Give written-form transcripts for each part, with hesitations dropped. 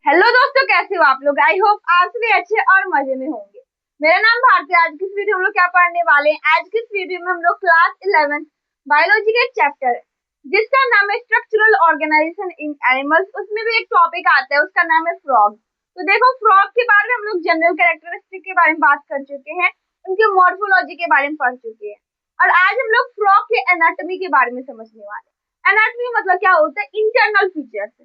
Hello दोस्तों, कैसे हो आप लोग। आई होप आप भी अच्छे और मजे में होंगे। मेरा नाम भारती है। आज की इस वीडियो में हम लोग क्या पढ़ने वाले हैं। आज की इस वीडियो में हम लोग क्लास 11 बायोलॉजी का एक चैप्टर है जिसका नाम है स्ट्रक्चरल ऑर्गेनाइजेशन इन एनिमल्स। उसमें भी एक टॉपिक आता है, उसका नाम है फ्रॉग। तो देखो, फ्रॉग के बारे में हम लोग जनरल कैरेक्टरिस्टिक के बारे में बात कर चुके हैं, उनके मॉर्फोलॉजी के बारे में पढ़ चुके हैं, और आज हम लोग फ्रॉग के एनाटॉमी के बारे में समझने वाले हैं। एनाटॉमी मतलब क्या होता है? Internal features.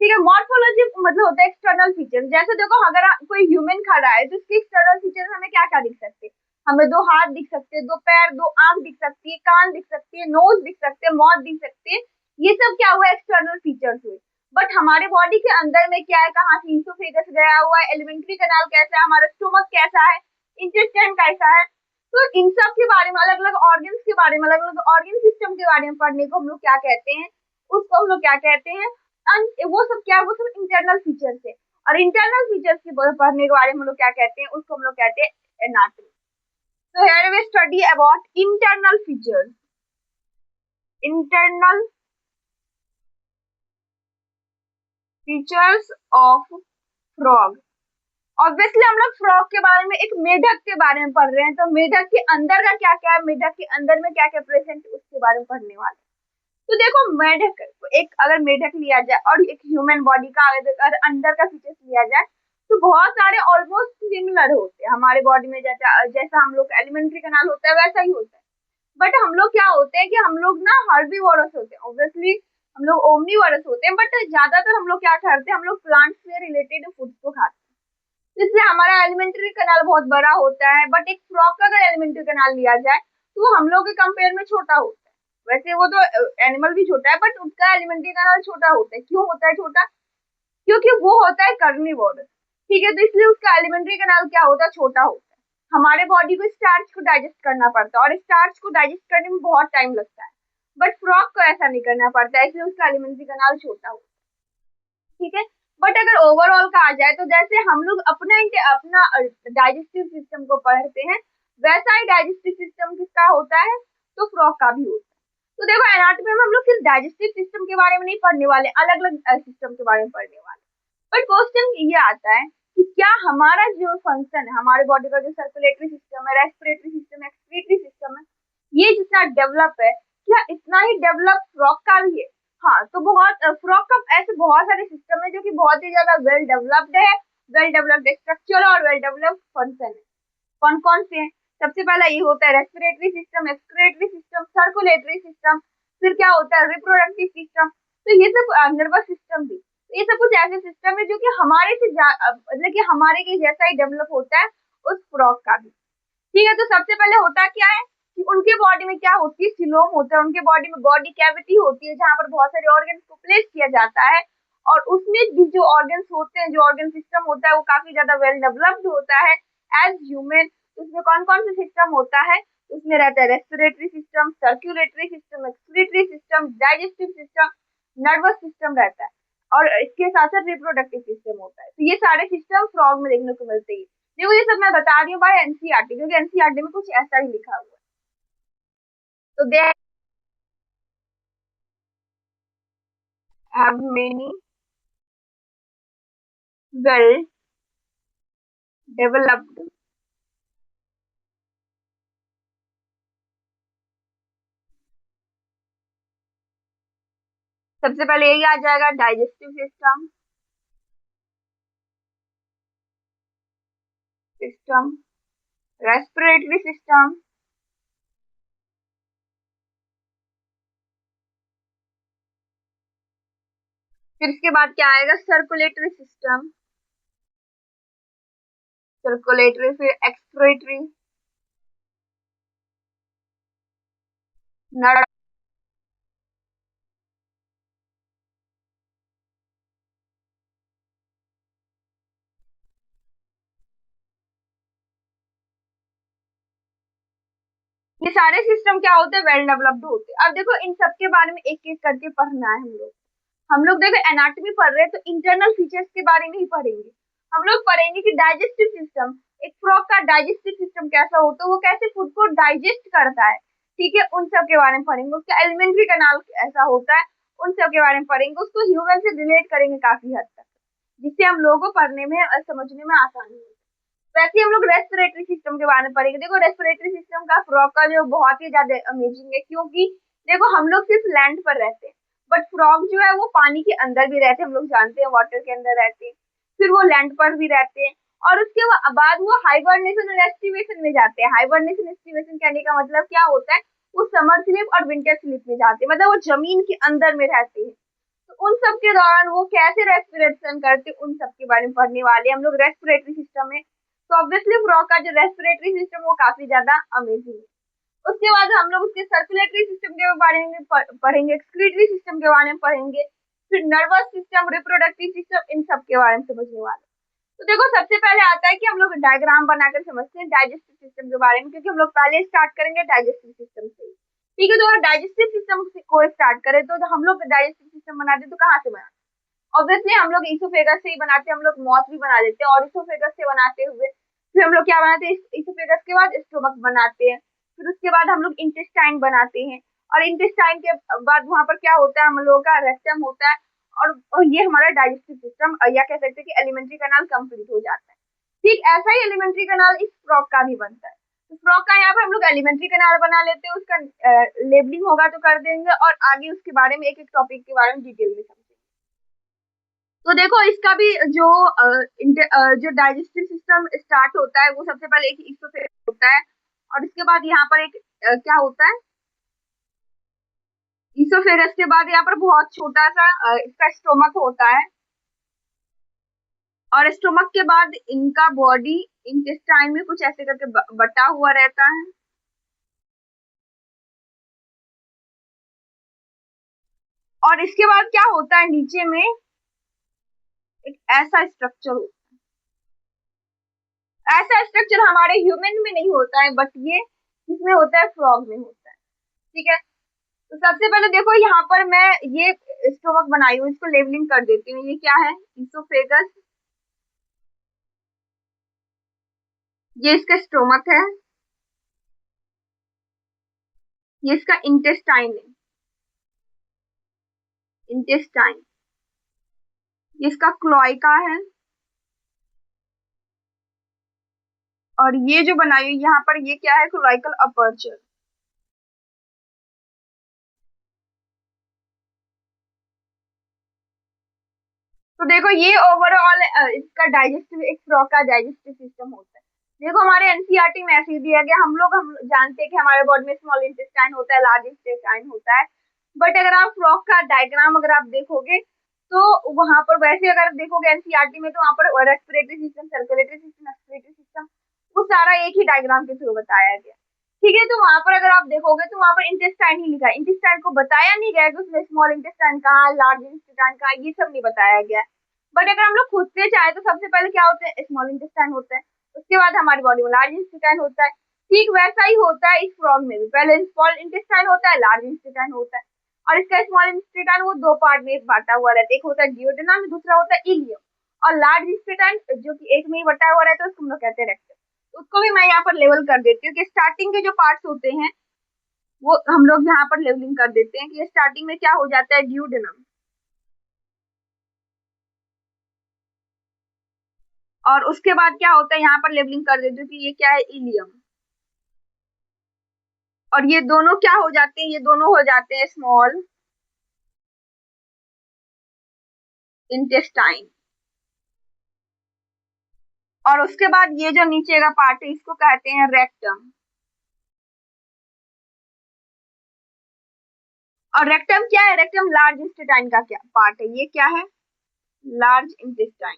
ठीक है। मॉर्फोलॉजी मतलब होता है एक्सटर्नल फीचर। जैसे देखो, अगर कोई ह्यूमन खड़ा है तो उसके एक्सटर्नल फीचर हमें क्या क्या दिख सकते हैं? हमें दो हाथ दिख सकते हैं, दो पैर, दो आंख दिख सकती है, कान दिख सकती है, नोज दिख सकते हैं, माउथ दिख सकते हैं। ये सब क्या हुआ? एक्सटर्नल फीचर्स हुए। बट हमारे बॉडी के अंदर में क्या है? कहाँ से ईसोफेगस गया हुआ है, एलिमेंट्री कैनाल कैसा है, हमारा स्टोमक कैसा है, इंटेस्टाइन कैसा है। तो इन सब के बारे में, अलग अलग ऑर्गन्स के बारे में, अलग अलग ऑर्गन सिस्टम के बारे में पढ़ने को हम लोग क्या कहते हैं? उसको हम लोग क्या कहते हैं? वो सब क्या है? वो सब इंटरनल फीचर्स है। और इंटरनल फीचर्स के पढ़ने के बारे में हम लोग क्या कहते हैं? उसको हम लोग कहते हैं anatomy. So here we study about internal features. Internal features of frog. Obviously हम लोग फ्रॉग के बारे में, एक मेढक के बारे में पढ़ रहे हैं, तो मेढक के अंदर का क्या क्या है, मेढक के अंदर में क्या क्या प्रेजेंट है, उसके बारे में पढ़ने वाले। तो देखो, मेढक, एक अगर मेढक लिया जाए और एक ह्यूमन बॉडी का अगर अंदर का फीचर्स लिया जाए तो बहुत सारे ऑलमोस्ट सिमिलर होते हैं हमारे बॉडी में। जैसा जैसा हम लोग एलिमेंट्री कैनाल होता है वैसा ही होता है। बट हम लोग क्या होते हैं कि हम लोग ना हर्बीवोरस होते हैं। ऑब्वियसली हम लोग ओमनीवोरस होते हैं, बट ज्यादातर हम लोग क्या करते हैं? हम लोग प्लांट से रिलेटेड फूड को खाते हैं, इसलिए हमारा एलिमेंट्री कैनाल बहुत बड़ा होता है। बट एक फ्रॉग का अगर एलिमेंट्री कैनाल लिया जाए तो वो हम लोग के कंपेयर में छोटा होता है। वैसे वो तो एनिमल भी छोटा है, बट उसका एलिमेंट्री कैनाल छोटा होता है। क्यों होता है छोटा? क्योंकि वो होता है कार्निवोरस। ठीक है, तो इसलिए उसका एलिमेंट्री कैनाल क्या होता है? छोटा होता है। हमारे बॉडी को स्टार्च को डाइजेस्ट करना पड़ता है, और स्टार्च को डाइजेस्ट करने में बहुत टाइम लगता है। बट फ्रॉग को ऐसा नहीं करना पड़ता है, इसलिए उसका एलिमेंट्री कैनाल छोटा होता है। ठीक है। बट अगर ओवरऑल का आ जाए तो जैसे हम लोग अपना अपना डाइजेस्टिव सिस्टम को पढ़ते हैं, वैसा ही डाइजेस्टिव सिस्टम किसका होता है? तो फ्रॉग का भी होता है। तो देखो, एनाटॉमी में हम लोग सिर्फ डाइजेस्टिव सिस्टम के बारे में नहीं पढ़ने वाले, अलग अलग सिस्टम के बारे में पढ़ने वाले। बट क्वेश्चन ये आता है कि क्या हमारा जो फंक्शन है, हमारे बॉडी का जो सर्कुलेटरी सिस्टम है, रेस्पिरेटरी सिस्टम है, एक्सक्रीटरी सिस्टम है, ये जितना डेवलप है, क्या इतना ही डेवलप फ्रॉग का भी है? हाँ, तो बहुत फ्रॉग का ऐसे बहुत सारे सिस्टम है जो कि बहुत ही ज्यादा वेल डेवलप्ड है, वेल डेवलप्ड स्ट्रक्चर और वेल डेवलप्ड फंक्शन है। कौन कौन से हैं? सबसे पहला ये होता है respiratory system, excretory system, circulatory system. फिर क्या होता है? Reproductive system. तो ये सब नर्वस सिस्टम भी। ये सब कुछ ऐसे सिस्टम है जो कि हमारे से मतलब कि हमारे के जैसा ही डेवलप होता है उस फ्रॉग का भी। ठीक है, तो सबसे पहले होता क्या है कि उनके बॉडी में क्या होती है? सिलोम होता है। उनके बॉडी में बॉडी कैविटी होती है जहां पर बहुत सारे ऑर्गन्स को प्लेस किया जाता है, और उसमें भी जो ऑर्गन्स होते हैं, जो ऑर्गन सिस्टम होता है, वो काफी ज्यादा वेल डेवलप्ड होता है एज ह्यूमन। उसमें कौन कौन से सिस्टम होता है? उसमें रहता है respiratory system, circulatory system, excretory system, digestive system, nervous system रहता है, और इसके साथ साथ रिप्रोडक्टिव सिस्टम होता है। तो ये सारे सिस्टम फ्रॉग में देखने को मिलते हैं। देखो, ये सब मैं बता रही हूँ बाय एनसीईआरटी, क्योंकि एनसीईआरटी में कुछ ऐसा ही लिखा हुआ है। तो they have many well developed सबसे पहले यही आ जाएगा, digestive system, system, respiratory system, फिर इसके बाद क्या आएगा? सर्कुलेटरी सिस्टम, सर्कुलेटरी, फिर एक्सक्रीटरी, नर्व। ये सारे सिस्टम क्या होते हैं? वेल डेवलप्ड होते हैं। अब देखो, इन सब के बारे में एक एक करके पढ़ना है हम लोग देखो एनाटॉमी पढ़ रहे हैं तो इंटरनल फीचर्स के बारे में ही पढ़ेंगे। हम लोग पढ़ेंगे कि डाइजेस्टिव सिस्टम, एक फ्रॉग का डाइजेस्टिव सिस्टम कैसा होता है, वो कैसे फूड को डाइजेस्ट करता है। ठीक है, उन सब के बारे में पढ़ेंगे। उसका एलिमेंट्री कैनाल ऐसा होता है, उन सब के बारे में पढ़ेंगे। उसको ह्यूमन से रिलेट करेंगे काफी हद तक। जिससे हम लोगों को पढ़ने में और समझने में आसानी हो। वैसे ही हम लोग रेस्पिरेटरी सिस्टम के बारे में पढ़ेंगे। देखो रेस्पिरेटरी सिस्टम का फ्रॉग का जो बहुत ही ज्यादा अमेजिंग है, क्योंकि देखो हम लोग सिर्फ लैंड पर रहते हैं, बट फ्रॉग जो है वो पानी के अंदर भी रहते हैं, हम लोग जानते हैं वाटर के अंदर रहते हैं, फिर वो लैंड पर भी रहते हैं, और उसके बाद वो हाइबरनेशन और एस्टिवेशन में जाते हैं। हाइबरनेशन एस्टिवेशन कहने का मतलब क्या होता है, वो समर स्लीप और विंटर स्लीप में जाते हैं, मतलब वो जमीन के अंदर में रहते हैं। तो उन सब के दौरान वो कैसे रेस्पिरेशन करते हैं, उन सब के बारे में पढ़ने वाले हम लोग रेस्पिरेटरी सिस्टम में। तो ऑब्वियसली फ्रॉग का जो रेस्पिरेटरी सिस्टम वो काफी ज्यादा अमेजिंग है। उसके बाद हम लोग उसके सर्कुलेटरी सिस्टम के बारे में पढ़ेंगे, एक्सक्रीटरी सिस्टम के बारे में पढ़ेंगे, फिर नर्वस सिस्टम, रिप्रोडक्टिव सिस्टम, इन सब के बारे में समझने वाले। तो देखो सबसे पहले आता है कि हम लोग डायग्राम बनाकर समझते हैं डाइजेस्टिव सिस्टम के बारे में, क्योंकि हम लोग पहले स्टार्ट करेंगे डाइजेस्टिव सिस्टम से। ठीक है, तो अगर डाइजेस्टिव सिस्टम को स्टार्ट करें तो हम लोग डाइजेस्टिव सिस्टम बनाते हैं तो कहाँ से बनाते हैं? ऑब्वियसली हम लोग ईसोफेगस से ही बनाते हैं, हम लोग माउथ भी बना देते हैं, और ईसोफेगस से बनाते हुए फिर हम लोग क्या बनाते हैं, ईसोफेगस के बाद स्टोमक बनाते हैं, फिर उसके बाद हम लोग इंटेस्टाइन बनाते हैं, और इंटेस्टाइन के बाद वहां पर क्या होता है, हम लोगों का रेक्टम होता है, और ये हमारा डाइजेस्टिव सिस्टम, या कह सकते हैं कि एलिमेंट्री कैनाल कंप्लीट हो जाता है। ठीक ऐसा ही एलिमेंट्री कैनाल इस फ्रॉग का भी बनता है। तो फ्रॉग का यहाँ पर हम लोग एलिमेंट्री कैनाल बना लेते हैं, उसका लेबलिंग होगा तो कर देंगे, और आगे उसके बारे में एक एक टॉपिक के बारे में डिटेल में समझेंगे। तो देखो इसका भी जो डाइजेस्टिव सिस्टम स्टार्ट होता है वो सबसे पहले एक ईसोफेगस होता है, और इसके बाद यहाँ पर एक क्या होता है, ईसोफेगस के बाद यहाँ पर बहुत छोटा सा इसका स्टोमक होता है, और स्टोमक के बाद इनका बॉडी इंटेस्टाइन में कुछ ऐसे करके बटा हुआ रहता है, और इसके बाद क्या होता है, नीचे में एक ऐसा स्ट्रक्चर होता है। ऐसा स्ट्रक्चर हमारे ह्यूमन में नहीं होता है, बट ये इसमें होता है, फ्रॉग में होता है। ठीक है, तो सबसे पहले देखो यहाँ पर मैं ये स्टोमक बनाई हूँ, इसको लेबलिंग कर देती हूँ। ये क्या है, ईसोफेगस, ये इसका स्टोमक है, ये इसका इंटेस्टाइन है, इंटेस्टाइन, ये इसका क्लोइका है, और ये जो बनाई हुई यहाँ पर ये क्या है, क्लोइकल अपर्चर। तो देखो ये ओवरऑल इसका डाइजेस्टिव, एक फ्रॉग का डाइजेस्टिव सिस्टम होता है। देखो हमारे एनसीईआरटी में ऐसे ही दिया गया, हम जानते हैं कि हमारे बॉडी में स्मॉल इंटेस्टाइन होता है, लार्ज इंटेस्टाइन होता है, बट अगर आप फ्रॉग का डायग्राम अगर आप देखोगे तो वहां पर वैसे अगर देखोगे एनसीईआरटी में, तो वहां पर respiratory system, circulatory system, excretory system, वो सारा एक ही डायग्राम के थ्रू बताया गया। ठीक है, तो वहां पर अगर आप देखोगे तो वहां पर इंटेस्टाइन ही लिखा है, इंटेस्टाइन को बताया नहीं गया कि उसमें स्मॉल इंटेस्टाइन कहाँ, लार्ज इंटेस्टाइन कहाँ, ये सब नहीं बताया गया। बट अगर हम लोग खुद से चाहे तो सबसे पहले क्या होता है, स्मॉल इंटेस्टाइन होता है, उसके बाद हमारी बॉडी में लार्ज इंटेस्टाइन होता है। ठीक वैसा ही होता है इस फ्रॉग में भी, पहले स्मॉल इंटेस्टाइन होता है, लार्ज इंटेस्टाइन होता है, और इसका स्मॉल इंटेस्टाइन वो दो पार्ट में बांटा हुआ रहता है, एक होता है डियोडेनम, दूसरा होता है इलियम, और लार्ज इंटेस्टाइन जो कि एक में ही बटा हुआ रहता है उसको हम लोग कहते हैं रेक्टम। उसको भी मैं यहाँ पर लेवल कर देती हूँ कि स्टार्टिंग के जो पार्ट्स होते हैं वो हम लोग यहाँ पर लेवलिंग कर देते हैं कि स्टार्टिंग में क्या हो जाता है, डियोडेनम, और उसके बाद क्या होता है, यहाँ पर लेबलिंग कर देती हूँ कि ये क्या है, इलियम, और ये दोनों क्या हो जाते हैं, ये दोनों हो जाते हैं स्मॉल इंटेस्टाइन, और उसके बाद ये जो नीचे का पार्ट है इसको कहते हैं रेक्टम, और रेक्टम क्या है, रेक्टम लार्ज इंटेस्टाइन का क्या पार्ट है, ये क्या है, लार्ज इंटेस्टाइन।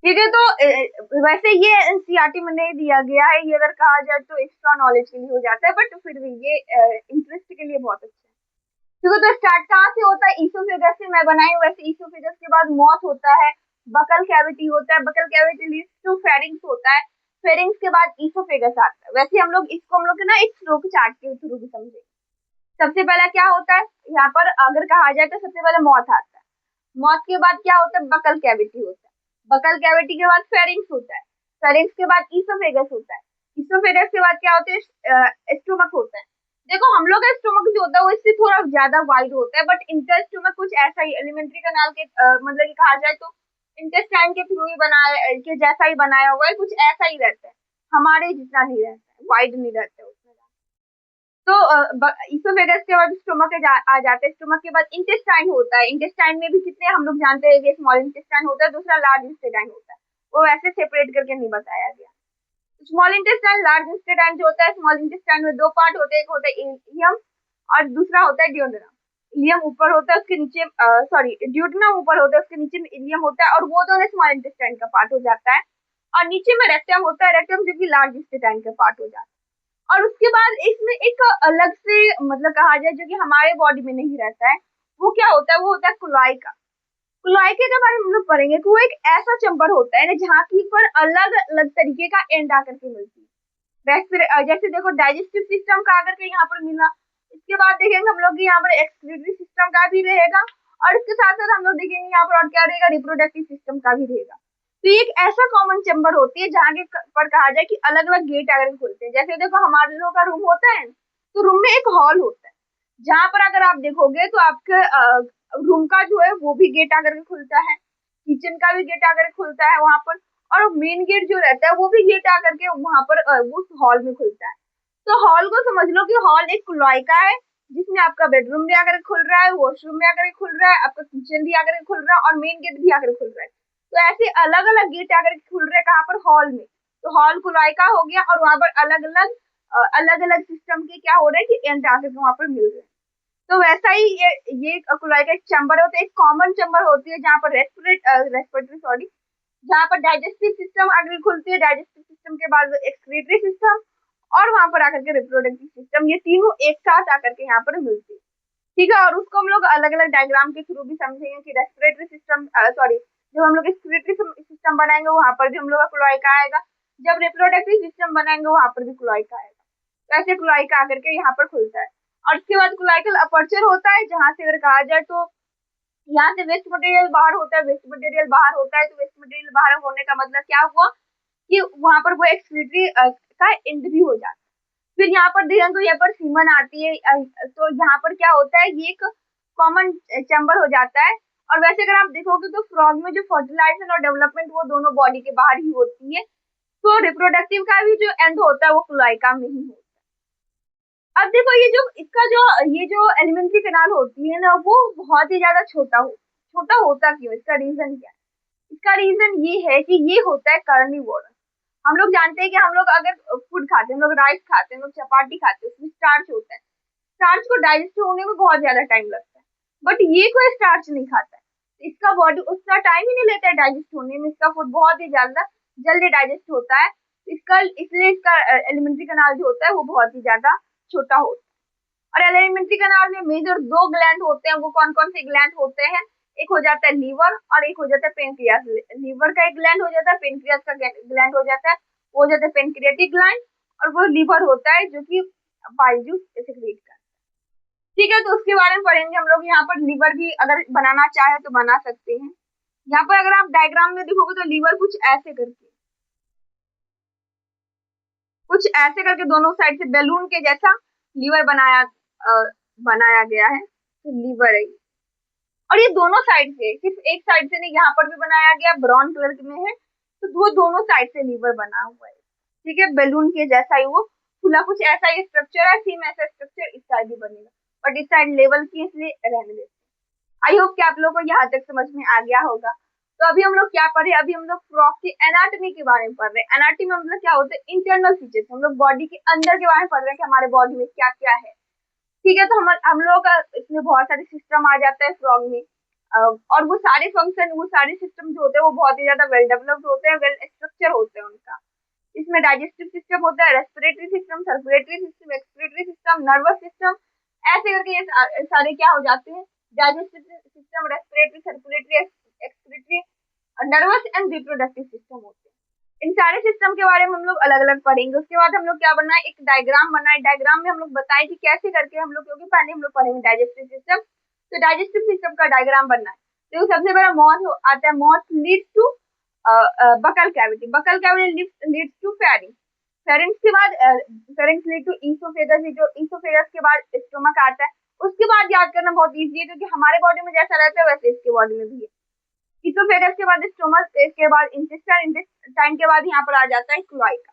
ठीक है, तो वैसे ये एनसीईआरटी में नहीं दिया गया है, ये अगर कहा जाए तो एक्स्ट्रा नॉलेज के लिए हो जाता है, बट फिर भी ये इंटरेस्ट के लिए बहुत अच्छा है। क्योंकि तो स्टार्ट कहाँ से होता है, ईसोफेगस से मैं बनाई हूँ। वैसे ईसोफेगस के बाद माउथ होता है, बकल कैविटी होता है, buccal cavity leads to pharynx होता है, फेरिंग्स के बाद ईसोफेगस आता है। वैसे हम लोग ना एक फ्लो चार्ट के थ्रू भी समझेंगे। सबसे पहला क्या होता है, यहाँ पर अगर कहा जाए तो सबसे पहले माउथ आता है, माउथ के बाद क्या होता है, बकल कैविटी होता है, बकल कैविटी के बाद फेरिंग्स होता है, फेरिंग्स के बाद ईसोफेगस होता है, ईसोफेगस के बाद क्या होता है, स्टोमक होता है, देखो हम लोग का स्टोमक जो होता है वो इससे थोड़ा ज्यादा वाइड होता है, बट इंटेस्टाइन कुछ ऐसा ही एलिमेंट्री कनाल के मतलब कि कहा जाए तो इंटेस्टाइन के थ्रू ही बनाया के जैसा ही बनाया हुआ है, कुछ ऐसा ही रहता है, हमारे जितना नहीं रहता है, वाइड नहीं रहता है उसमें। तो इसोफेगस के बाद स्टोमक आ जाते हैं, स्टोमक के बाद इंटेस्टाइन होता है, इंटेस्टाइन में भी कितने हम लोग जानते हैं कि स्मॉल इंटेस्टाइन होता है, दूसरा लार्ज इंटेस्टाइन होता है, वो वैसे सेपरेट करके नहीं बताया गया। स्मॉल इंटेस्टाइन लार्ज इंटेस्टाइन जो होता है, स्मॉल इंटेस्टाइन में दो पार्ट होते हैं, एक होता है इलियम और दूसरा होता है ड्यूोडेनम। इलियम ऊपर होता है, उसके नीचे सॉरी ड्यूोडेनम ऊपर होता है, उसके नीचे में इलियम होता है, और वो दोनों स्मॉल इंटेस्टाइन का पार्ट हो जाता है, और नीचे में रेक्टम होता है, रेक्टम जो कि लार्ज इंटेस्टाइन का पार्ट हो जाता है। और उसके बाद इसमें एक अलग से मतलब कहा जाए जो कि हमारे बॉडी में नहीं रहता है, वो क्या होता है, वो होता है क्लोआका। क्लोआका के बारे में हम लोग पढ़ेंगे कि वो एक ऐसा चैम्बर होता है ना जहाँ की पर अलग अलग तरीके का एंड आकर के मिलती है। जैसे देखो डाइजेस्टिव सिस्टम का आकर के यहाँ पर मिला, इसके बाद देखेंगे हम लोग यहाँ पर एक्सक्रीटरी सिस्टम का भी रहेगा, और इसके साथ साथ हम लोग देखेंगे यहाँ पर और क्या रहेगा, रिप्रोडक्टिव सिस्टम का भी रहेगा। तो ये एक ऐसा कॉमन चैम्बर होती है जहाँ के पर कहा जाए कि अलग अलग गेट अगर खुलते हैं, जैसे देखो हमारे लोगों का रूम होता है, तो रूम में एक हॉल होता है, जहाँ पर अगर आप देखोगे तो आपके रूम का जो है वो भी गेट आकर के खुलता है, किचन का भी गेट आकर खुलता है वहां पर, और मेन गेट जो रहता है वो भी गेट आकर के वहां पर उस हॉल में खुलता है। तो हॉल को समझ लो कि हॉल एक क्लोआका है, जिसमें आपका बेडरूम भी आकर खुल रहा है, वॉशरूम भी आकर खुल रहा है, आपका किचन भी आकर खुल रहा है, और मेन गेट भी आकर खुल रहा है। तो ऐसे अलग अलग गेट आकर खुल रहे हैं कहाँ पर, हॉल में। तो हॉल क्लोआका हो गया, और वहां पर अलग अलग सिस्टम के क्या हो रहे हैं कि एंड आकर के वहां पर मिल रहे हैं। तो वैसा ही ये क्लोआका एक चैम्बर होता है, एक कॉमन चैम्बर होती है जहाँ पर रेस्पिरेटरी सॉरी, जहाँ पर डाइजेस्टिव सिस्टम आगे खुलती है, डाइजेस्टिव सिस्टम के बाद एक्सक्रीटरी सिस्टम, और वहां पर आकर के रिप्रोडक्टिव सिस्टम, ये तीनों एक साथ आकर के यहाँ पर मिलती है। ठीक है, और उसको हम लोग अलग अलग डायग्राम के थ्रू भी समझेंगे कि रेस्पिरेटरी सिस्टम सॉरी, जब हम लोग एक्सक्रीटरी सिस्टम बनाएंगे वहां पर भी हम लोग का क्लोआका आएगा, जब रिप्रोडक्टिव सिस्टम बनाएंगे वहां पर भी क्लोआका आएगा। तो ऐसे क्लोआका आकर के यहाँ पर खुलता है, और उसके बाद क्लोआकल अपर्चर होता है, जहां से अगर कहा जाए तो यहाँ से वेस्ट मटेरियल बाहर होता है, वेस्ट मटेरियल बाहर होता है, तो वेस्ट मटेरियल बाहर होने का मतलब क्या हुआ कि वहां पर वो एक्सक्रीटरी का एंड भी हो जाता है। फिर यहाँ पर देखें तो यहाँ पर सीमन आती है, तो यहाँ पर क्या होता है, ये एक कॉमन चैम्बर हो जाता है। और वैसे अगर आप देखोगे तो फ्रॉग में जो फर्टिलाइजेशन और डेवलपमेंट वो दोनों बॉडी के बाहर ही होती है, तो रिप्रोडक्टिव का भी जो एंड होता है वो क्लोआका में ही होता है। अब देखो ये जो एलिमेंट्री कैनाल होती है ना, वो बहुत ही ज्यादा छोटा होता क्यों, इसका रीजन क्या है? इसका रीजन ये है कि ये होता है कार्निवोरस। हम लोग जानते हैं कि हम लोग अगर फूड खाते हैं, हम लोग राइस खाते हैं, हम लोग चपाती खाते हैं, उसमें स्टार्च होता है, स्टार्च को डाइजेस्ट होने में बहुत ज्यादा टाइम लगता है, बट ये कोई स्टार्च नहीं खाता है, इसका बॉडी उतना टाइम ही नहीं लेता है डाइजेस्ट होने में, इसका फूड बहुत ही ज्यादा जल्दी डाइजेस्ट होता है। इसका इसलिए इसका एलिमेंट्री कैनाल जो होता है वो बहुत ही ज्यादा छोटा होता है। और एलिमेंट्री कैनाल में मेजर दो ग्लैंड होते हैं, वो कौन कौन से ग्लैंड होते हैं, एक हो जाता है लीवर और एक हो जाता है पेनक्रियास। लीवर का एक ग्लैंड हो जाता है, पेनक्रियास का ग्लैंड हो जाता है, वो हो जाता है पेनक्रियाटिक ग्लैंड, और वो लीवर होता है जो कि बाइल जूस सेक्रेट करता है। ठीक है, तो उसके बारे में पढ़ेंगे हम लोग। यहाँ पर लीवर भी अगर बनाना चाहे तो बना सकते हैं। यहाँ पर अगर आप डायग्राम में देखोगे तो लीवर कुछ ऐसे करके दोनों साइड से बैलून के जैसा लीवर बनाया गया है, तो लीवर है। और ये दोनों साइड से, सिर्फ एक साइड से नहीं, यहाँ पर भी बनाया गया, ब्राउन कलर में है, तो वो दोनों साइड से लीवर बना हुआ है। ठीक है, बैलून के जैसा ही वो खुला, कुछ ऐसा ही स्ट्रक्चर है, सेम ऐसा स्ट्रक्चर इस साइड भी बनेगा, बट इस साइड लेवल की इसलिए रहने देते। आई होप कि आप लोगों को यहाँ तक समझ में आ गया होगा। तो अभी हम लोग क्या पढ़े, अभी हम लोग फ्रॉग की एनाटॉमी के बारे में पढ़ रहे हैं। एनाटॉमी मतलब क्या होता है, इंटरनल फीचर्स, हम लोग बॉडी के अंदर के बारे में पढ़ रहे हैं कि हमारे बॉडी में क्या क्या है। ठीक है, तो हम लोगों का इसमें बहुत सारे सिस्टम आ जाता है फ्रॉग में, और वो सारे फंक्शन, वो सारे सिस्टम जो होते हैं वो बहुत ही ज्यादा वेल डेवलप्ड होते हैं, वेल स्ट्रक्चर होते हैं उनका। इसमें डाइजेस्टिव सिस्टम होता है, respiratory system, circulatory system, excretory system, nervous system, ऐसे करके ये सारे क्या हो जाते हैं, digestive system, respiratory, circulatory, excretory, nervous and reproductive system होते हैं। इन सारे सिस्टम के बारे में हम लोग अलग अलग पढ़ेंगे। उसके बाद हम लोग क्या बनना है, एक डायग्राम बनाए, डायग्राम में हम लोग बताएं कि कैसे करके हम लोग, क्योंकि पहले हम लोग पढ़ेंगे डाइजेस्टिव सिस्टम, तो डाइजेस्टिव सिस्टम का डायग्राम बनना है। तो सबसे पहला मॉथ आता है, mouth leads to buccal cavity, buccal cavity leads to pharynx, pharynx के बाद फेरेंक्स लीड टू ईसोफेगस, जो ईसोफेगस के बाद स्टोमक आता है। उसके बाद याद करना बहुत इजी है, क्योंकि हमारे बॉडी में जैसा रहता है वैसे इसके बॉडी में भी है। ईसोफेगस के बाद स्टोमक, के बाद इंटेस्टाइन, इंटेस्टाइन के बाद यहाँ पर आ जाता है क्लोआका।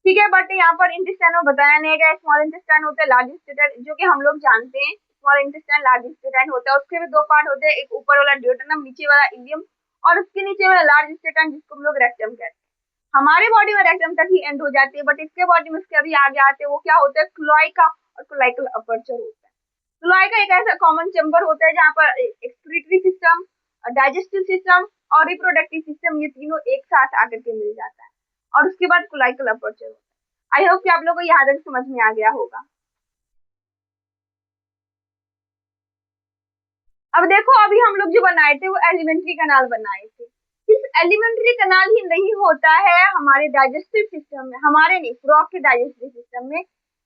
ठीक है, बट यहाँ पर इंटेस्टाइन में बताया नहीं गया। स्मॉल इंटेस्टाइन होता है, लार्ज इंटेस्टाइन जो कि हम लोग जानते हैं। स्मॉल इंटेस्टाइन, लार्ज इंटेस्टाइन होता है। उसके भी दो पार्ट होते हैं, एक ऊपर वाला ड्यूटेनम, नीचे वाला इलियम, और उसके नीचे वाला लार्ज इंटेस्टाइन जिसको हम लोग रेक्टम कहते हैं। हमारे बॉडी में रेक्टम तक ही एंड हो जाती है, बट इसके बॉडी में उसके अभी आगे आते हैं, वो क्या होता है, क्लोआका और क्लोआकल अपर्चर होता है। क्लोआका एक ऐसा कॉमन चैम्बर होता है जहाँ पर एक्सक्रीटरी सिस्टम, डाइजेस्टिव सिस्टम और रिप्रोडक्टिव सिस्टम, ये तीनों एक साथ आकर के मिल जाता है, और उसके बाद क्लोआकल अपर्चर होता है। आई होप कि आप लोगों को यहाँ तक समझ में आ गया होगा। अब देखो, अभी हम लोग जो बनाए थे वो एलिमेंट्री कनाल बनाए थे। इस एलिमेंट्री कनाल ही नहीं होता है हमारे डाइजेस्टिव सिस्टम में, हमारे नहीं, फ्रॉग के डाइजेस्टिव सिस्टम में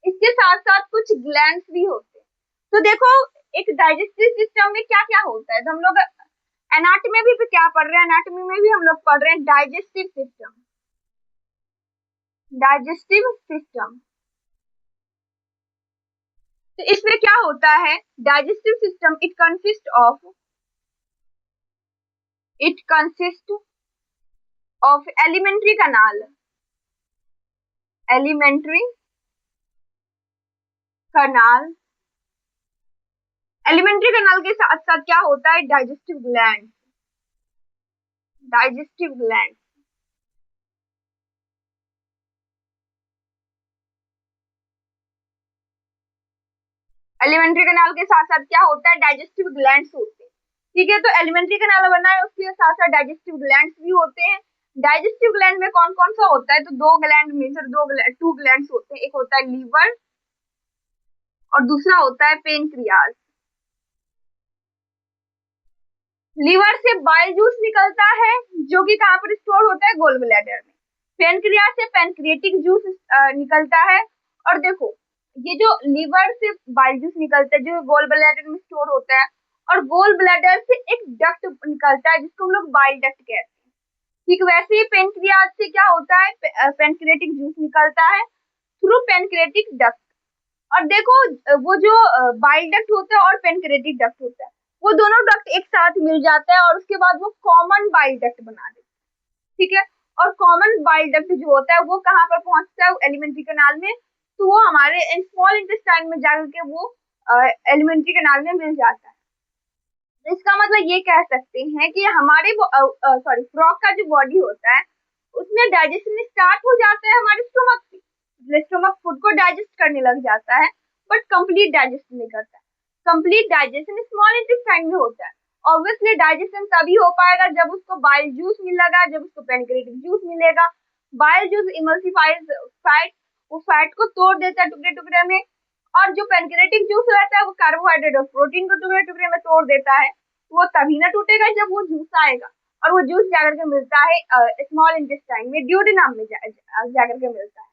इसके साथ साथ कुछ ग्लैंड्स भी होते हैं। तो देखो, एक डाइजेस्टिव सिस्टम में क्या क्या होता है, तो हम लोग एनाटॉमी भी क्या पढ़ रहे हैं, एनाटॉमी में भी हम लोग पढ़ रहे हैं डाइजेस्टिव सिस्टम। डाइजेस्टिव सिस्टम, तो इसमें क्या होता है, digestive system it consist of elementary kanal, elementary kanal. Elementary कनाल के साथ साथ क्या होता है, digestive gland, digestive gland. Elementary कनाल के साथ साथ क्या होता है, डाइजेस्टिव ग्लैंड्स होते हैं। ठीक है, तो एलिमेंट्री कनाल बना है, उसके साथ साथ डाइजेस्टिव ग्लैंड्स भी होते हैं। डाइजेस्टिव ग्लैंड में कौन कौन सा होता है, तो दो ग्लैंड, मेजर टू ग्लैंड्स होते हैं। एक होता है लीवर और दूसरा होता है पेनक्रियाज। लीवर से बाइल जूस निकलता है, जो कि कहाँ पर स्टोर होता है, गोल ब्लैडर में। पेनक्रियाज से पेनक्रिएटिक जूस निकलता है। और देखो, ये जो लीवर से बाइल जूस निकलता है जो गोल ब्लैडर में स्टोर होता है, और गोल ब्लैडर से एक डक्ट निकलता है जिसको हम लोग बाइल डक्ट कहते हैं। ठीक वैसे ही पेनक्रियाज से क्या होता है, पेनक्रिएटिक जूस निकलता है थ्रू पेनक्रिएटिक डक्ट। और देखो, वो जो बाइल डक्ट होता है और पेनक्रिएटिक डक्ट होता है, वो दोनों डक्ट एक साथ मिल जाता है और उसके बाद वो कॉमन बाइल डक्ट बना देते हैं। ठीक है, और कॉमन बाइल डक्ट जो होता है वो कहाँ पर पहुंचता है, एलिमेंट्री कनाल में। तो वो हमारे स्मॉल इंटेस्टाइन में जाकर के वो एलिमेंट्री कनाल में मिल जाता है। तो इसका मतलब ये कह सकते हैं कि हमारे फ्रॉग का जो बॉडी होता है उसमें डाइजेशन स्टार्ट हो जाता है हमारे स्टोमक से। स्टोमक फूड को डाइजेस्ट करने लग जाता है, बट कंप्लीट डाइजेस्ट नहीं करता है। कंप्लीट डाइजेशन स्मॉल इंटेस्टाइन में होता है। ऑब्वियसली डाइजेशन तभी हो पाएगा जब उसको बाइल जूस मिलेगा, जब उसको पेनक्रिएटिक जूस मिलेगा। बाइल जूस इमल्सिफाइज फैट, वो फैट को तोड़ देता है टुकड़े टुकड़े में। और जो पेनक्रिएटिक जूस रहता है वो कार्बोहाइड्रेट और प्रोटीन को टुकड़े टुकड़े में तोड़ देता है। वो तभी ना टूटेगा जब वो जूस आएगा, और वो जूस जाकर के मिलता है स्मॉल इंटेस्टाइन में, ड्यूडेनम में जाकर के मिलता है।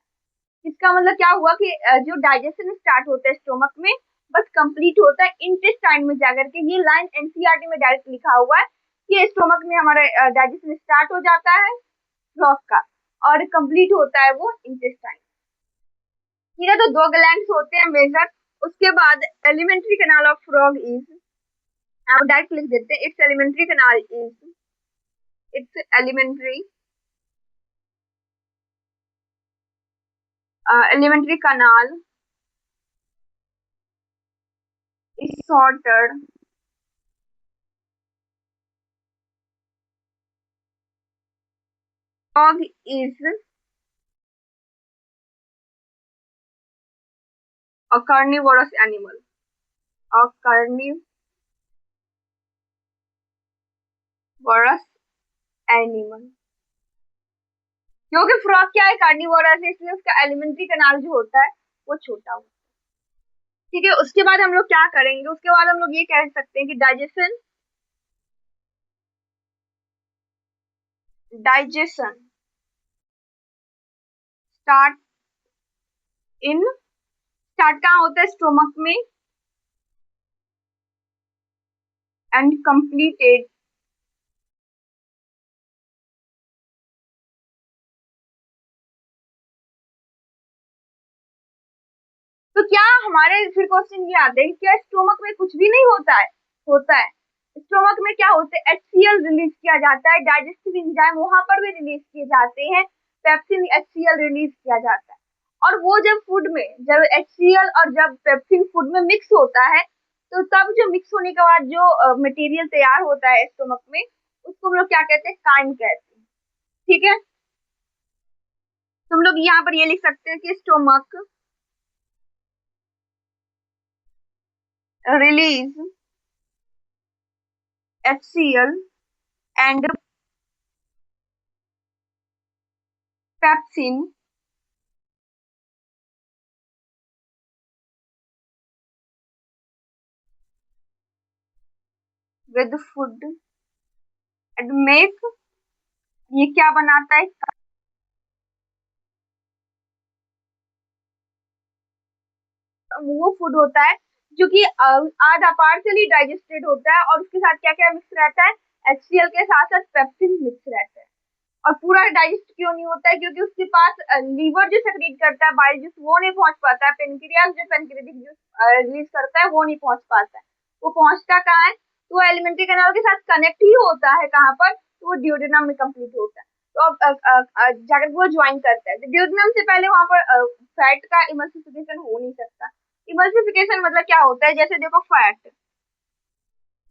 इसका मतलब क्या हुआ कि जो डाइजेशन स्टार्ट होता है स्टोमक में, बस कंप्लीट होता है इंटेस्टाइन में जाकर के। ये लाइन एनसीईआरटी में डायरेक्ट लिखा हुआ है कि स्टोमक में हमारा डाइजेशन स्टार्ट हो जाता है फ्रॉग का, और कंप्लीट होता है वो इंटेस्टाइन। ठीक है, तो दो ग्लैंड्स होते हैं मेजर। उसके बाद alimentary canal of frog is, आप डायरेक्ट लिख देते हैं, it's alimentary canal is, it's alimentary alimentary canal is sorted frog is a carnivorous animal, a carnivorous animal। क्योंकि फ्रॉग क्या है, कार्निवोरस है, इसलिए उसका एलिमेंट्री कैनाल जो होता है वो छोटा होता है। ठीक है, उसके बाद हम लोग क्या करेंगे, उसके बाद हम लोग ये कह सकते हैं कि डाइजेशन स्टार्ट स्टार्ट कहाँ होता है, स्टोमक में, एंड कंप्लीटेड तो क्या हमारे फिर क्वेश्चन ये आते हैं कि क्या स्टोमक में कुछ भी नहीं होता है? होता है। स्टोमक में क्या होता है, HCl रिलीज किया जाता है, डाइजेस्टिव एंजाइम वहां पर भी रिलीज किए जाते हैं, पेप्सिन HCl रिलीज किया जाता है। और वो जब फूड में, जब HCl और जब पेप्सिन फूड में मिक्स होता है, तो तब जो मिक्स होने के बाद जो मटेरियल तैयार होता है स्टोमक में, उसको हम लोग क्या कहते हैं, काइम कहते हैं। ठीक है, तुम लोग यहाँ पर ये लिख सकते हैं कि stomach release HCl and pepsin with food and make, ये क्या बनाता है, वो फूड होता है जो कि आधा पार्सली डाइजेस्टेड होता है, और उसके साथ क्या क्या मिक्स रहता है, HCl के साथ साथ पेप्सिन मिक्स रहता है। और पूरा डाइजेस्ट क्यों नहीं होता है, क्योंकि उसके पास लीवर जो सेक्रेट करता है बाइल जूस वो नहीं पहुंच पाता है, पेनक्रियास जो पेनक्रेटिक जूस रिलीज करता है वो नहीं पहुंच पाता है। वो पहुंचता कहाँ है, तो एलिमेंट्री कैनाल के साथ कनेक्ट ही होता है कहाँ पर, तो वो ड्यूडेनम में कंप्लीट होता है। तो अब जाकर वो ज्वाइन करता है, तो ड्यूडेनम से पहले वहां पर फैट का इमल्सिफिकेशन हो नहीं सकता। इमल्सिफिकेशन मतलब क्या होता है, जैसे देखो फैट,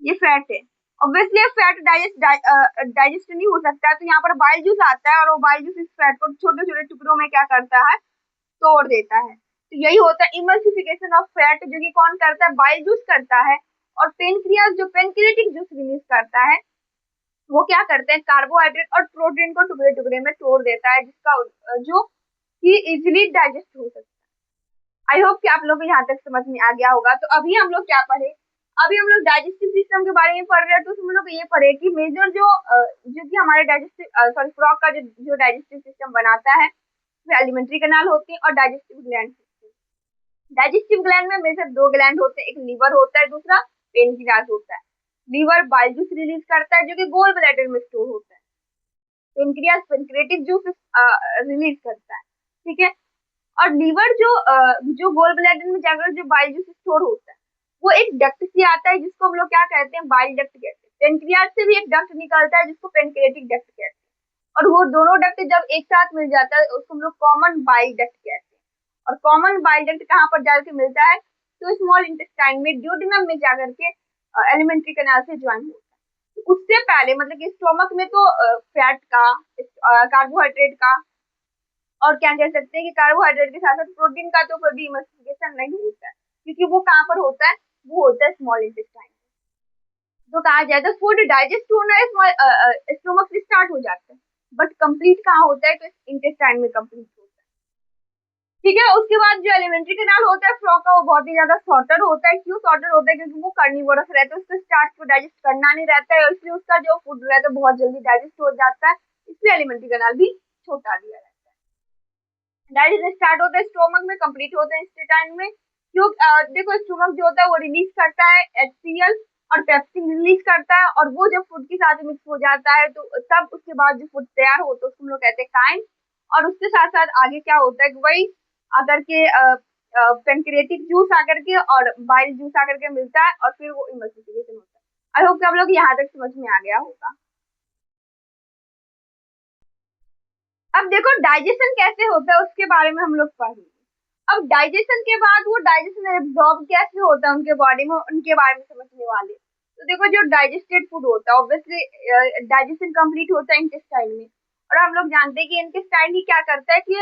ये फैट है, ऑब्वियसली फैट डाइजेस्ट नहीं हो सकता है, तो यहाँ पर बाइल जूस आता है और वो बाइल जूस इस फैट को छोटे छोटे टुकड़ों में क्या करता है, तोड़ देता है। तो यही होता है इमल्सिफिकेशन ऑफ फैट, जो कि कौन करता है, बाइल जूस करता है। और पेनक्रियास जो पेनक्रियाटिक जूस रिलीज करता है, वो क्या करते हैं, कार्बोहाइड्रेट और प्रोटीन को टुकड़े टुकड़े में तोड़ देता है, जिसका जो कि इजिली डाइजेस्ट हो सकता है। आई होप कि आप लोग को यहाँ तक समझ में आ गया होगा। तो अभी हम लोग क्या पढ़े, अभी हम लोग डाइजेस्टिव सिस्टम के बारे में पढ़ रहे हैं। तो हम लोग ये पढ़े कि मेजर जो कि हमारे डाइजेस्टिव सॉरी फ्रॉग का जो डाइजेस्टिव सिस्टम बनाता है, वो एलिमेंट्री कैनाल होती है और डाइजेस्टिव ग्लैंड। डाइजेस्टिव ग्लैंड में मेजर दो ग्लैंड होते हैं, एक लीवर होता है, दूसरा पेनक्रियास होता है। लीवर बाइल जूस रिलीज करता है जो कि गोल ब्लैडर में स्टोर होता है, पेनक्रियास पेनक्रिएटिक जूस रिलीज करता है। ठीक है, और लीवर जो गोल ब्लैडर में जाकर जो बाइल जूस स्टोर होता है, वो एक डक्ट से आता है जिसको हम लोग क्या कहते हैं, बाइल डक्ट कहते हैं। पेनक्रियास से भी एक डक्ट निकलता है जिसको पेनक्रिएटिक डक्ट कहते हैं। और वो दोनों डक्ट जब एक साथ मिल जाता है उसको हम लोग कॉमन बाइल डक्ट कहते हैं। और कॉमन बाइल डक्ट कहाँ पर जाकर मिलता है, तो स्मॉल इंटेस्टाइन में ड्यूडेनम में जाकर के एलिमेंट्री कैनाल से ज्वाइन होता है। तो उससे पहले मतलब कि स्टोमक में तो फैट का, कार्बोहाइड्रेट का, और क्या कह सकते हैं कि कार्बोहाइड्रेट के साथ साथ प्रोटीन का तो कभी इमल्सिफिकेशन नहीं होता है, क्योंकि वो कहाँ पर होता है, वो होता है स्मॉल इंटेस्टाइन। तो कहा जाए तो फूड डाइजेस्ट होना स्टोमक से स्टार्ट हो जाता है, बट कंप्लीट कहाँ होता है, तो इंटेस्टाइन में कंप्लीट होता है। ठीक है, उसके बाद जो एलिमेंट्री कैनाल होता है फ्रॉग का, वो बहुत ही ज्यादा शॉर्टर होता है। क्यों शॉर्टर होता है, क्योंकि वो कार्निवोरस रहता है, उसको स्टार्च को डाइजेस्ट करना नहीं रहता है, इसलिए उसका जो फूड रहता है बहुत जल्दी डाइजेस्ट हो जाता है, इसलिए एलिमेंट्री कैनाल भी छोटा दिया रहता है। डाइजेशन स्टार्ट होता है स्टोमक में, कंप्लीट होता है इंटेस्टाइन में। क्यों देखो स्टोमक जो होता है वो रिलीज करता है HCl और पेप्सिन रिलीज करता है, और वो जब फूड के साथ मिक्स हो जाता है तो तब उसके बाद जो फूड तैयार होता है उसको हम लोग कहते हैं काइम। और उसके साथ साथ आगे क्या होता है कि वही आकर के पेनक्रिएटिक जूस आकर के और बाइल जूस आकर के मिलता है, और फिर वो इमल्सिफिकेशन होता है। आई होप कि आप लोग यहाँ तक समझ में आ गया होगा। अब देखो डाइजेशन कैसे होता है उसके बारे में हम लोग पढ़ेंगे। अब डाइजेशन के बाद वो डाइजेशन एब्जॉर्ब कैसे होता है उनके बॉडी में, उनके बारे में समझने वाले। तो देखो जो डाइजेस्टेड फूड होता है ऑब्वियसली डाइजेशन कंप्लीट होता है इंटेस्टाइन में, और हम लोग जानते हैं कि इंटेस्टाइन ही क्या करता है कि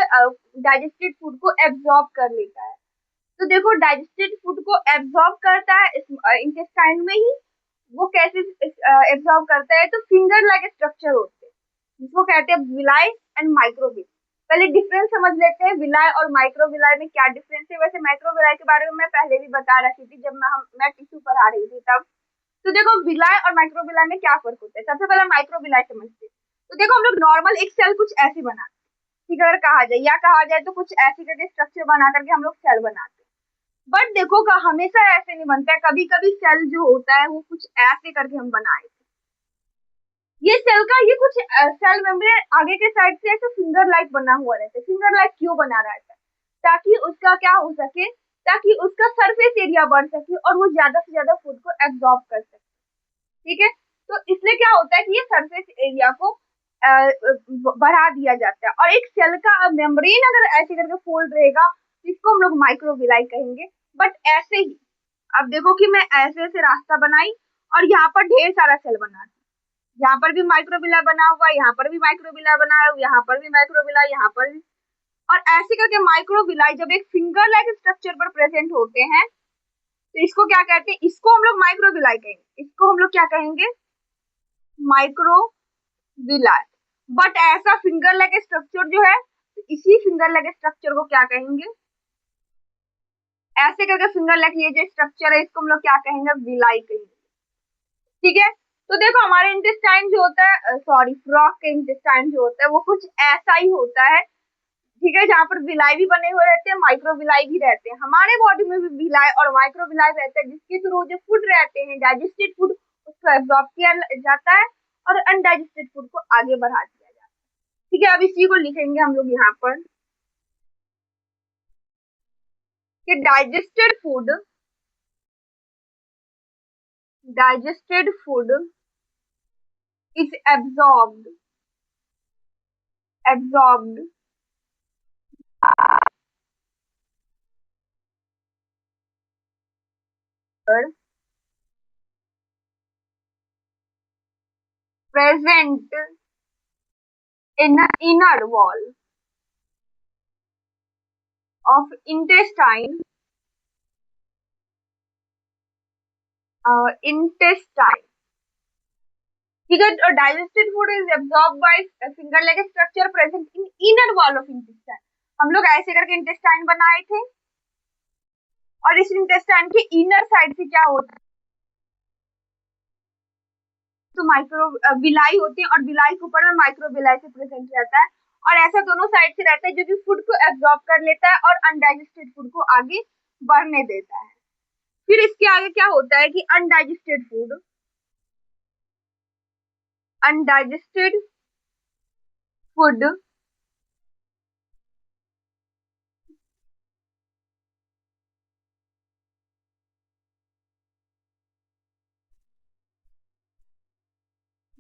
डाइजेस्टेड फूड को एब्जॉर्ब कर लेता है। तो देखो डाइजेस्टेड फूड को एब्जॉर्ब करता है इंटेस्टाइन में ही। वो कैसे एब्जॉर्ब करता है, तो फिंगर लाइक स्ट्रक्चर होते हैं जिसको कहते हैं विलाई एंड माइक्रोविल। पहले डिफरेंस समझ लेते हैं, विलाई और माइक्रोविलाई में क्या डिफरेंस है। वैसे माइक्रोविलाई के बारे में मैं पहले भी बता रखी थी जब मैं टिश्यू पढ़ा रही थी तब। तो देखो विलाई और माइक्रोविलाई में क्या फर्क होता है, सबसे पहले माइक्रोविलाई समझते हैं। तो देखो हम लोग नॉर्मल एक सेल कुछ ऐसे बनाते हैं, ठीक है, अगर कहा जाए या कहा जाए तो कुछ ऐसी करके स्ट्रक्चर बना करके हम लोग सेल बनाते हैं। बट देखो का हमेशा ऐसे नहीं बनता है, कभी कभी सेल जो होता है वो कुछ ऐसे करके हम बनाए। ये सेल का ये कुछ सेल मेम्ब्रेन आगे के साइड से ऐसे फिंगर लाइक बना हुआ रहता है। फिंगर लाइक क्यों बना रहता है, ताकि उसका क्या हो सके, ताकि उसका सरफेस एरिया बढ़ सके और वो ज्यादा से ज्यादा फूड को एब्जॉर्ब कर सके। ठीक है, तो इसलिए क्या होता है कि ये सरफेस एरिया को बढ़ा दिया जाता है। और एक सेल का मेम्ब्रेन अगर ऐसे करके फोल्ड रहेगा, इसको हम लोग माइक्रोविलाई कहेंगे। बट ऐसे ही अब देखो कि मैं ऐसे ऐसे रास्ता बनाई और यहाँ पर ढेर सारा सेल बना दी, यहाँ पर भी माइक्रोविला बना हुआ है, यहाँ पर भी माइक्रोविला बना है, यहाँ पर भी माइक्रोविला, यहाँ पर भी। और ऐसे करके माइक्रोविलाई जब एक फिंगर लाइक स्ट्रक्चर पर प्रेजेंट होते हैं तो इसको क्या कहते हैं, इसको हम लोग माइक्रोविलाई कहेंगे, इसको हम लोग क्या कहेंगे, माइक्रोविलाई। बट ऐसा फिंगर लाइक स्ट्रक्चर जो है, इसी फिंगर लाइक स्ट्रक्चर को क्या कहेंगे, ऐसे करके फिंगर लाइक ये जो स्ट्रक्चर है इसको हम लोग क्या कहेंगे, विलाई कहेंगे। ठीक है, तो देखो हमारे इंटेस्टाइन जो होता है, सॉरी फ्रॉग के इंटेस्टाइन जो होता है वो कुछ ऐसा ही होता है। ठीक है, जहाँ पर विलाई भी बने हुए रहते हैं, माइक्रो विलाई भी रहते हैं। हमारे बॉडी में भी विलाई और माइक्रो विलाई रहते हैं, जिसके थ्रू जो फूड रहते हैं, डाइजेस्टेड फूड, उसको एब्जॉर्ब किया जाता है और अनडाइजेस्टेड फूड को आगे बढ़ा दिया जाता है। ठीक है, अब इसी को लिखेंगे हम लोग यहाँ पर कि digested food is absorbed present in the inner wall of intestine. ठीक है, digested food is absorb by finger leg structure present in inner wall of intestine. हम लोग ऐसे करके इंटेस्टाइन बनाए थे और इस इंटेस्टाइन के इनर साइड से क्या होता है, तो माइक्रो विलाई होती है और विलाई के ऊपर में माइक्रो विलाई से प्रेजेंट रहता है। और ऐसा दोनों साइड से रहता है जो कि फूड को एब्जॉर्ब कर लेता है और अनडाइजेस्टेड फूड को आगे बढ़ने देता है। फिर इसके आगे क्या होता है कि अनडाइजेस्टेड फूड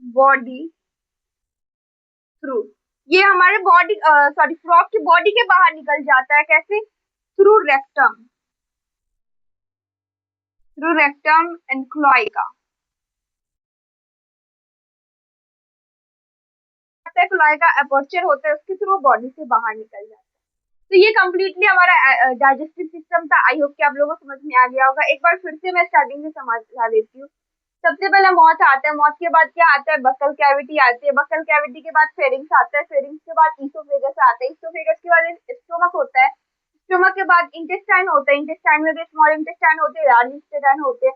बॉडी थ्रू, ये हमारे बॉडी सॉरी फ्रॉग की बॉडी के बाहर निकल जाता है। कैसे, through rectum and cloaca. Cloaca aperture होता है, उसके थ्रू बॉडी से बाहर निकल जाता है। तो ये कम्प्लीटली हमारा डाइजेस्टिव सिस्टम था। आई होप कि आप लोगों को समझ में आ गया होगा। एक बार फिर से मैं स्टार्टिंग से समझा देती हूँ। सबसे पहले मौत आता है, मौत के बाद क्या आता है, बक्कल कैविटी आती है, बक्कल कैविटी के बाद फेरिंग्स आता है, फेरिंग्स के बाद ईसोफेगस आता है, ईसोफेगस के बाद स्टोमक होता है, स्टोमक के बाद इंटेस्टाइन होता है, इंटेस्टाइन में भी स्मॉल इंटेस्टाइन होते हैं, लार्ज इंटेस्टाइन होते हैं।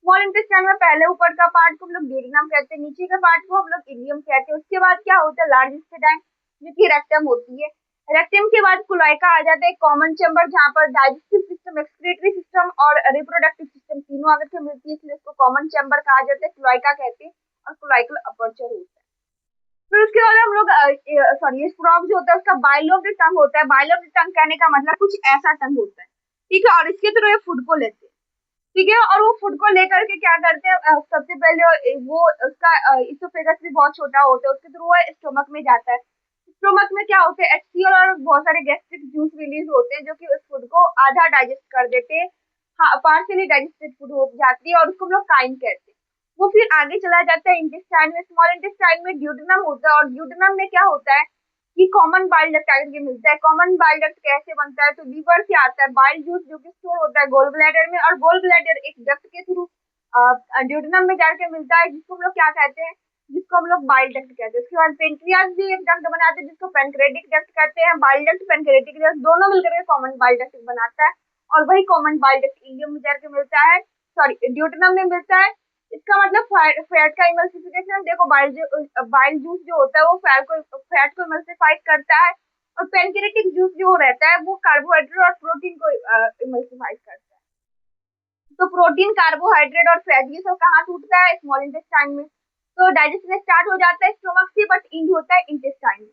स्मॉल इंटेस्टाइन में पहले ऊपर का पार्ट को हम लोग ड्यूडेनम कहते हैं, नीचे का पार्ट को हम लोग इलियम कहते हैं। उसके बाद क्या होता है, लार्ज इंटेस्टाइन जो कि रेक्टम होती है। रेक्टम के बाद क्लोइका आ जाता है, कॉमन चैम्बर, जहाँ पर डाइजेस्टिव सिस्टम, एक्सक्रीटरी सिस्टम और रिप्रोडक्टिव सिस्टम तीनों आगे से मिलती है, इसलिए इसको कॉमन चैम्बर कहा जाता है, क्लोइका कहते हैं, और क्लोइकल अपर्चर होता है। फिर उसके बाद हम लोग सॉरी ये फ्रॉग जो होता है उसका बाइलोब्ड टंग होता है। बाइलोब्ड टंग कहने का मतलब कुछ ऐसा टंग होता है। ठीक है, और इसके थ्रू ये फूड को लेते हैं। ठीक है, और वो फूड को लेकर के क्या करते हैं, सबसे पहले वो उसका इसोफेगस भी बहुत छोटा होता है, उसके थ्रू वो स्टोमक में जाता है। स्टोमक में क्या होते हैं, एचसीएल और बहुत सारे गैस्ट्रिक जूस रिलीज होते हैं जो कि उस फूड को आधा डाइजेस्ट कर देते हैं। हाँ, पार्शियली डाइजेस्टेड फूड हो जाती है और उसको हम लोग काइम कहते हैं। वो फिर आगे चला जाता है इंटेस्टाइन में, स्मॉल इंटेस्टाइन में ड्यूडेनम होता है, और ड्यूडेनम में क्या होता है कि कॉमन बाइल डक्ट आगे के मिलता है। कॉमन बाइल डक्ट कैसे बनता है, तो लीवर से आता है बाइल जूस जो कि स्टोर होता है गोल ब्लैडर में, और गोल ब्लैडर एक डक्ट के थ्रू ड्यूडेनम में जाके मिलता है, जिसको हम लोग क्या कहते हैं, जिसको हम लोग बाइल डक्ट कहते हैं। उसके बाद पेंक्रियाज भी एक डक्ट बनाते हैं जिसको पेनक्रेटिक डक्ट कहते हैं। बाइल डक्ट पेनक्रेटिक डक्ट दोनों मिलकर के कॉमन बाइल डक्ट बनाता है, और वही कॉमन बाइल डक्ट इलियम में जाके मिलता है, सॉरी ड्यूटेनम में मिलता है। इसका मतलब फैट का इमल्सिफिकेशन, देखो बाइल जूस जो होता है वो फैट को इमल्सिफाई करता है, और पेनक्रेटिक जूस जो रहता है वो कार्बोहाइड्रेट और प्रोटीन को इमल्सिफाई करता है। तो प्रोटीन, कार्बोहाइड्रेट और फैट ये सब कहाँ टूटता है, स्मॉल इंटेस्टाइन में। तो डाइजेशन स्टार्ट हो जाता है स्टोमक से, बट इंड होता है इंटेस्टाइन में।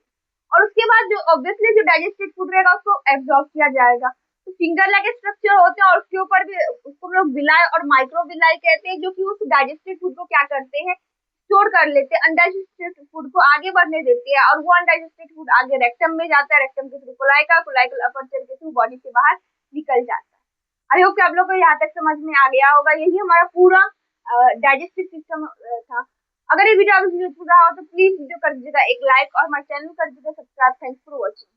और उसके बाद जो ऑब्वियसली जो डाइजेस्टेड फूड रहेगा उसको एब्जॉर्ब किया जाएगा। तो फिंगर लाइक स्ट्रक्चर होते हैं और उसके ऊपर भी उसको हम लोग विलाई और माइक्रो विलाई कहते हैं, जो कि उस डाइजेस्टेड फूड को क्या करते हैं, स्टोर कर लेते हैं, अनडाइजेस्टेड फूड को आगे बढ़ने देते हैं, और वो अनडाइजेस्टेड फूड आगे रेक्टम में जाता है, रेक्टम के थ्रू कोलाइका, कोलाइकल अपर्चर के थ्रू बॉडी से बाहर निकल जाता है। आई होप कि आप लोग को यहाँ तक समझ में आ गया होगा। यही हमारा पूरा डाइजेस्टिव सिस्टम था। अगर ये वीडियो आपको यूजफुल रहा हो तो प्लीज वीडियो कर दीजिएगा एक लाइक और हमारे चैनल कर दीजिएगा सब्सक्राइब। Thanks for watching.